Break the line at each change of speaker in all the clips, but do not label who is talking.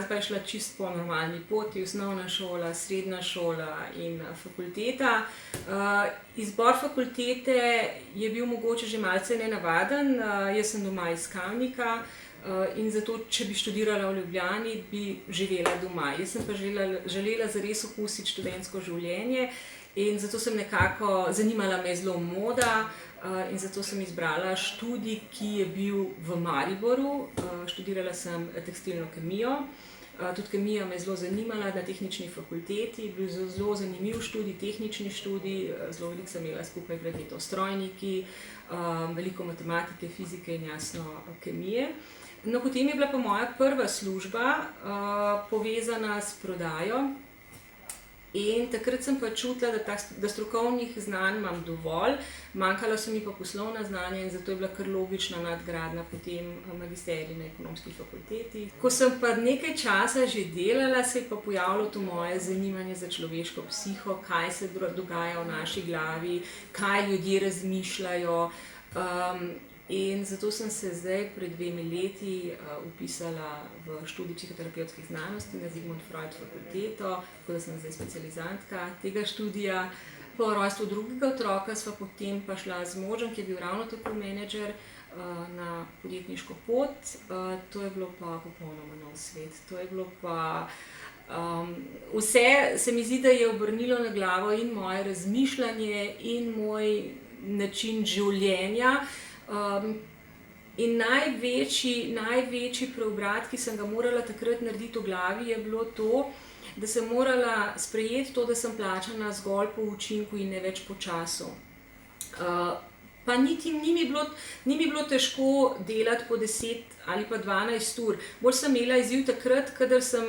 Pa je šla čisto po normalni poti, osnovna šola, srednja šola in fakulteta. Izbor fakultete je bil mogoče že malce nenavaden. Jaz sem doma iz Kamnika in zato, če bi študirala v Ljubljani, bi živela doma. Jaz sem pa želela zares okusiti študentsko življenje in zato sem nekako, zanimala me zelo moda in zato sem izbrala študij, ki je bil v Mariboru. Študirala sem tekstilno kemijo. Tudi kemija me je zelo zanimala na tehnični fakulteti, bil zelo zanimiv študij, tehnični študij, zelo veliko sem imela skupaj predmetov strojniki, veliko matematike, fizike in jasno kemije. No, potem je bila pa moja prva služba povezana s prodajo in takrat sem pa čutila, da strokovnih znanj imam dovolj, manjkalo so mi pa poslovna znanja in zato je bila kar logična nadgradnja potem magisterij na ekonomski fakulteti. Ko sem pa nekaj časa že delala, se je pa pojavilo to moje zanimanje za človeško psiho, kaj se dogaja v naši glavi, kaj ljudje razmišljajo. In zato sem se zdaj pred 2 leti vpisala v študij psihoterapevtskih znanosti na Sigmund Freud fakulteto, tako da sem zdaj specializantka tega študija. Po rojstvu drugega otroka sva potem pa šla z možem, ki je bil ravno tako menedžer, na podjetniško pot. To je bilo pa popolnoma nov svet. To je bilo pa vse se mi zdi, da je obrnilo na glavo in moje razmišljanje in moj način življenja. In največji preobrat, ki sem ga morala takrat narediti v glavi, je bilo to, da sem morala sprejeti to, da sem plačana zgolj po učinku in ne več po času. Pa niti ni mi bilo težko delati po 10 ali pa 12 ur. Bolj sem imela izziv takrat, kadar sem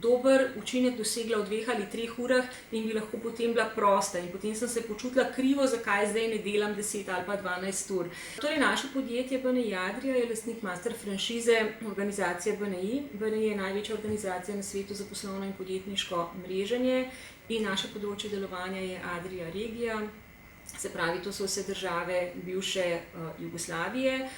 dober učinek dosegla v 2 ali 3 urah in bi lahko potem bila prosta. In potem sem se počutila krivo, zakaj zdaj ne delam 10 ali pa 12 ur. Torej, naše podjetje BNI Adria je lastnik master franšize organizacije BNI. BNI je največja organizacija na svetu za poslovno in podjetniško mreženje in naše področje delovanja je Adria regija. Se pravi, to so vse države bivše Jugoslavije.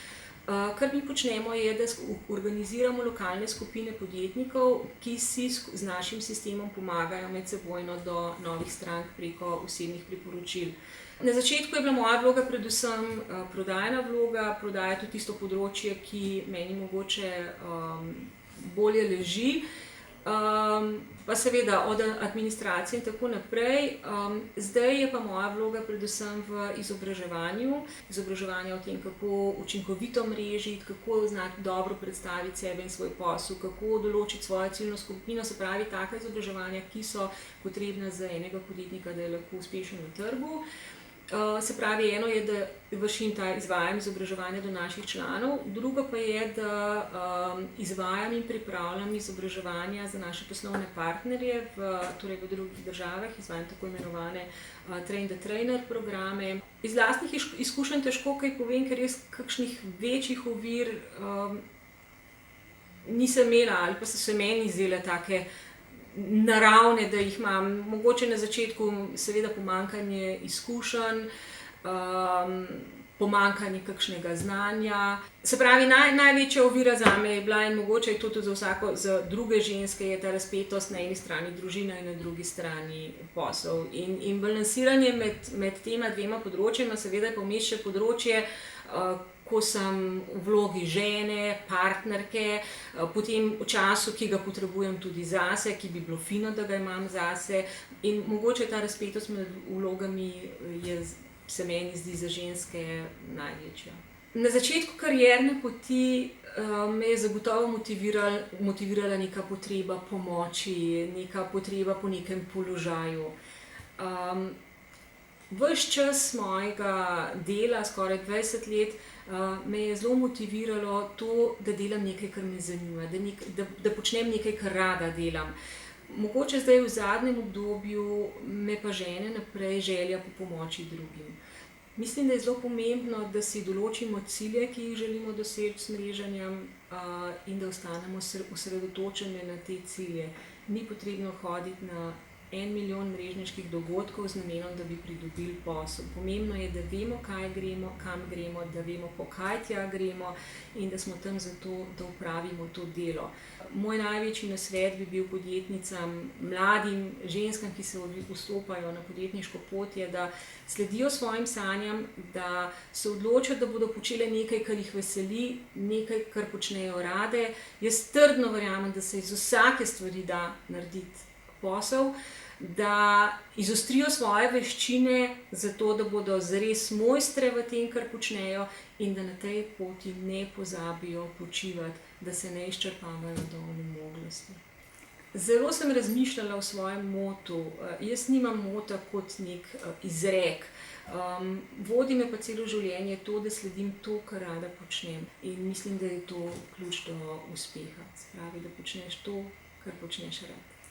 Kar mi počnemo je, da organiziramo lokalne skupine podjetnikov, ki si z našim sistemom pomagajo medsebojno do novih strank preko osebnih priporočil. Na začetku je bila moja vloga predvsem prodajna vloga, prodaja tudi tisto področje, ki meni mogoče bolje leži. Pa seveda od administracije in tako naprej. Zdaj je pa moja vloga predvsem v izobraževanju o tem, kako učinkovito mrežiti, kako znati dobro predstaviti sebe in svoj posel, kako določiti svojo ciljno skupino, se pravi taka izobraževanja, ki so potrebna za enega podjetnika, da je lahko uspešen na trgu. Se pravi, eno je, da izvajam izobraževanje do naših članov, drugo pa je, da izvajam in pripravljam izobraževanja za naše poslovne partnerje v drugih državah, izvajam tako imenovane train the trainer programe. Iz lastnih izkušenj težko kaj povem, ker res kakšnih večjih ovir nisem imela ali pa so se meni zdele take naravne, da jih imam. Mogoče na začetku seveda pomanjkanje izkušenj, pomanjkanje kakšnega znanja. Se pravi, največja ovira zame je bila in mogoče je to tudi za druge ženske, je ta razpetost na eni strani družina in na drugi strani posel. In balansiranje med tema 2 področjema, seveda je pa vmes še področje, ko sem v vlogi žene, partnerke, potem v času, ki ga potrebujem tudi zase, ki bi bilo fino, da ga imam zase. In mogoče ta razpetost med vlogami se meni zdi za ženske največja. Na začetku karierne poti me je zagotovo motivirala neka potreba pomoči, neka potreba po nekem položaju. Ves čas mojega dela, skoraj 20 let, me je zelo motiviralo to, da delam nekaj, kar me zanima, da počnem nekaj, kar rada delam. Mogoče zdaj v zadnjem obdobju me pa žene naprej želja po pomoči drugim. Mislim, da je zelo pomembno, da si določimo cilje, ki jih želimo doseči s mreženjem in da ostanemo osredotočeni na te cilje. Ni potrebno hoditi na 1 milijon mrežniških dogodkov z namenom, da bi pridobili posel. Pomembno je, da vemo, kaj gremo, kam gremo, da vemo, po kaj tja gremo in da smo tam zato, da opravimo to delo. Moj največji nasvet bi bil podjetnicam, mladim ženskam, ki se vstopajo na podjetniško pot, je, da sledijo svojim sanjam, da se odločijo, da bodo počele nekaj, kar jih veseli, nekaj, kar počnejo rade. Jaz trdno verjamem, da se iz vsake stvari da narediti posel, da izostrijo svoje veščine, zato da bodo zares mojstre v tem, kar počnejo, in da na tej poti ne pozabijo počivati, da se ne izčrpavajo do onemoglosti. Zelo sem razmišljala o svojem motu. Jaz nimam mota kot nek izrek. Vodi me pa celo življenje to, da sledim to, kar rada počnem. In mislim, da je to ključ do uspeha. Se pravi, da počneš to, kar počneš rad.